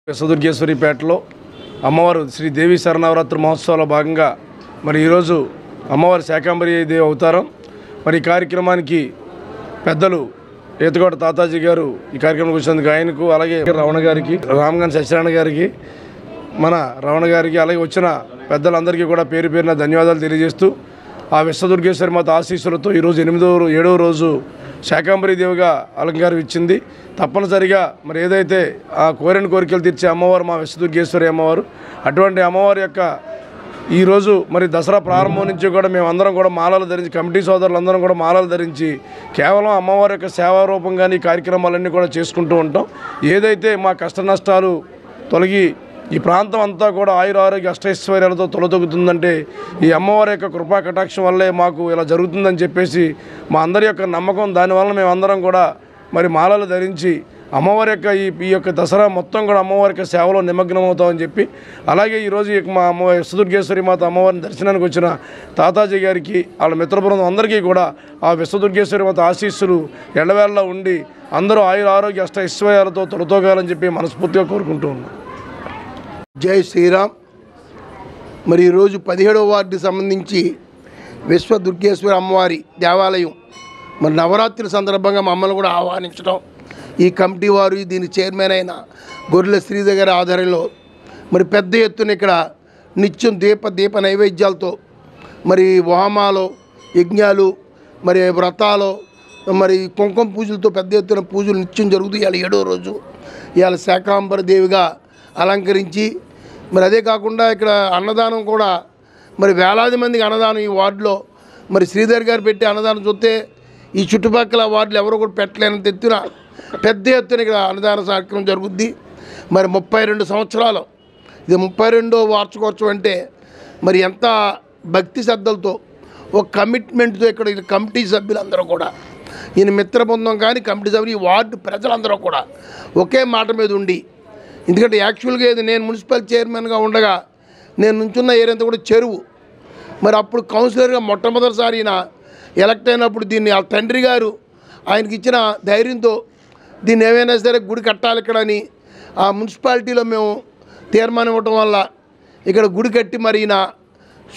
విశ్వదుర్గేశ్వరిపేటలో అమ్మవారు శ్రీ దేవి శరణవరాత్రి మహోత్సవాల భాగంగా మరి ఈరోజు అమ్మవారి శాకంబరి దేవి అవతారం మరి ఈ కార్యక్రమానికి పెద్దలు ఏతుగోట తాతాజీ గారు ఈ కార్యక్రమం వచ్చినందుకు ఆయనకు అలాగే రమణ గారికి రామగాని సత్యనారాయణ గారికి మన రమణ గారికి అలాగే వచ్చిన పెద్దలందరికీ కూడా పేరు పేరున ధన్యవాదాలు తెలియజేస్తూ ఆ విశ్వదుర్గేశ్వరి మాత ఆశీస్సులతో ఈరోజు 7వ రోజు శాకంబరి దేవిగా అలంకారం ఇచ్చింది. తప్పనిసరిగా మరి ఏదైతే ఆ కోరిన కోరికలు తీర్చే అమ్మవారు మా విశ్వదుర్గేశ్వరి అమ్మవారు, అటువంటి అమ్మవారి యొక్క ఈరోజు మరి దసరా ప్రారంభం నుంచి కూడా మేమందరం కూడా మాలలు ధరించి కమిటీ సోదరులందరం కూడా మాలలు ధరించి కేవలం అమ్మవారి యొక్క సేవారూపంగానే ఈ కార్యక్రమాలన్నీ కూడా చేసుకుంటూ ఉంటాం. ఏదైతే మా కష్ట నష్టాలు తొలగి ఈ ప్రాంతం అంతా కూడా ఆయురారోగ్య అష్టైశ్వర్యాలతో తొలతొగుతుందంటే ఈ అమ్మవారి యొక్క కృపా కటాక్షం వల్లే మాకు ఇలా జరుగుతుందని చెప్పేసి మా అందరి యొక్క నమ్మకం. దానివల్ల మేమందరం కూడా మరి మాలలు ధరించి అమ్మవారి యొక్క ఈ యొక్క దసరా మొత్తం కూడా అమ్మవారి యొక్క సేవలో నిమగ్నం అవుతామని చెప్పి, అలాగే ఈరోజు మా విశ్వదుర్గేశ్వరి మాత అమ్మవారిని దర్శనానికి వచ్చిన తాతాజీ గారికి వాళ్ళ మిత్రబృందం అందరికీ కూడా ఆ విశ్వదుర్గేశ్వరి మాత ఆశీస్సులు ఎల్లవేళలా ఉండి అందరూ ఆయురారోగ్య అష్టైశ్వర్యాలతో తొలతోగాలని చెప్పి మనస్ఫూర్తిగా కోరుకుంటూ ఉన్నాం. జై శ్రీరామ్. మరి ఈరోజు 17వ వార్డుకి సంబంధించి విశ్వదుర్గేశ్వరి అమ్మవారి దేవాలయం మరి నవరాత్రి సందర్భంగా మమ్మల్ని కూడా ఆహ్వానించడం, ఈ కమిటీ వారు దీని చైర్మన్ అయిన గొర్రెల శ్రీధర్ గారి ఆధ్వర్యంలో మరి పెద్ద ఎత్తున ఇక్కడ నిత్యం దీప నైవేద్యాలతో మరి హోమాలు యజ్ఞాలు మరి వ్రతాలు మరి కుంకుమ పూజలతో పెద్ద ఎత్తున పూజలు నిత్యం జరుగుతాయి. ఇవాళ 7వ రోజు ఇవాళ శాకంబరి దేవిగా అలంకరించి మరి అదే కాకుండా ఇక్కడ అన్నదానం కూడా మరి వేలాది మందికి అన్నదానం ఈ వార్డులో మరి శ్రీధర్ గారు పెట్టి అన్నదానం చూస్తే ఈ చుట్టుపక్కల వార్డులు ఎవరు కూడా పెట్టలేనంత ఎత్తున పెద్ద ఎత్తున ఇక్కడ అన్నదాన కార్యక్రమం జరుగుద్ది. మరి 32 సంవత్సరాలు ఇది 32వ వార్షికోత్సవం అంటే మరి ఎంత భక్తి శ్రద్ధలతో ఒక కమిట్మెంట్తో ఇక్కడ కమిటీ సభ్యులందరూ కూడా ఈయన మిత్ర బృందం కానీ కమిటీ సభ్యులు ఈ వార్డు ప్రజలందరూ కూడా ఒకే మాట మీద ఉండి, ఎందుకంటే యాక్చువల్గా ఇది నేను మున్సిపల్ చైర్మన్గా ఉండగా నేను నుంచున్న ఏరియంతా కూడా చెరువు. మరి అప్పుడు కౌన్సిలర్గా మొట్టమొదటిసారి ఈయన ఎలక్ట్ అయినప్పుడు దీన్ని ఆ తండ్రి గారు ఆయనకి ఇచ్చిన ధైర్యంతో దీన్ని ఏమైనా సరే గుడి కట్టాలి ఇక్కడ అని ఆ మున్సిపాలిటీలో మేము తీర్మానం ఇవ్వటం వల్ల ఇక్కడ గుడి కట్టి మరి ఈయన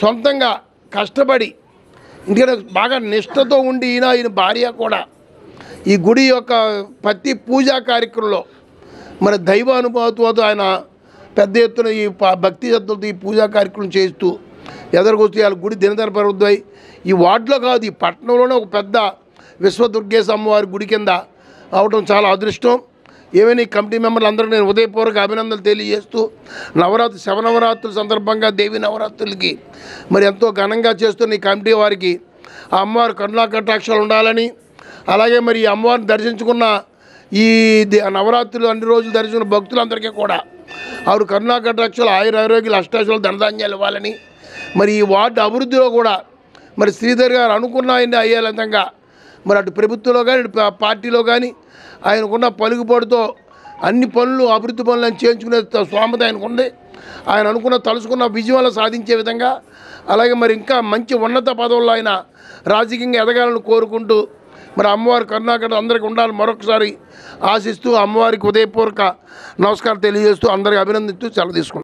సొంతంగా కష్టపడి, ఎందుకంటే బాగా నిష్ఠతో ఉండి ఈయన భార్య కూడా ఈ గుడి యొక్క ప్రతి పూజా కార్యక్రమంలో మన దైవ అనుభవంతో ఆయన పెద్ద ఎత్తున ఈ భక్తి శ్రద్ధలతో ఈ పూజా కార్యక్రమం చేస్తూ ఎదురుకొస్తూ వాళ్ళ గుడి దినదన పరుగుతాయి. ఈ వార్డులో కాదు, ఈ పట్టణంలోనే ఒక పెద్ద విశ్వదుర్గేశ్వరి అమ్మవారి గుడి కింద అవడం చాలా అదృష్టం. ఏమైనా ఈ కమిటీ మెంబర్లు అందరూ నేను ఉదయపూర్వక అభినందనలు తెలియజేస్తూ శవనవరాత్రుల సందర్భంగా దేవి నవరాత్రులకి మరి ఎంతో ఘనంగా చేస్తున్న ఈ కమిటీ వారికి ఆ అమ్మవారి కరుణా కటాక్షాలు ఉండాలని, అలాగే మరి ఈ అమ్మవారిని దర్శించుకున్న ఈ నవరాత్రులు అన్ని రోజులు దర్శించిన భక్తులందరికీ కూడా ఆవిడ కరుణా కటాక్షాలు ఆయురారోగ్యాలు అష్టాశలు ధనధాన్యాలు ఇవ్వాలని, మరి ఈ వార్డు అభివృద్ధిలో కూడా మరి శ్రీధర్ గారు అనుకున్న ఆయన అయ్యే విధంగా మరి అటు ప్రభుత్వంలో కానీ ఇటు పార్టీలో కానీ ఆయనకున్న పలుకుబడితో అన్ని పనులు అభివృద్ధి పనులను చేయించుకునే స్వామత ఆయనకు ఉంది. ఆయన అనుకున్న తలుచుకున్న విజయాలు సాధించే విధంగా, అలాగే మరి ఇంకా మంచి ఉన్నత పదవుల్లో ఆయన రాజకీయంగా ఎదగాలని కోరుకుంటూ మరి అమ్మవారి కరుణాకరణ అందరికీ ఉండాలని మరొకసారి ఆశిస్తూ అమ్మవారికి ఉదయపూర్వక నమస్కారం తెలియజేస్తూ అందరికీ అభినందిస్తూ సెలవు తీసుకుంటాం.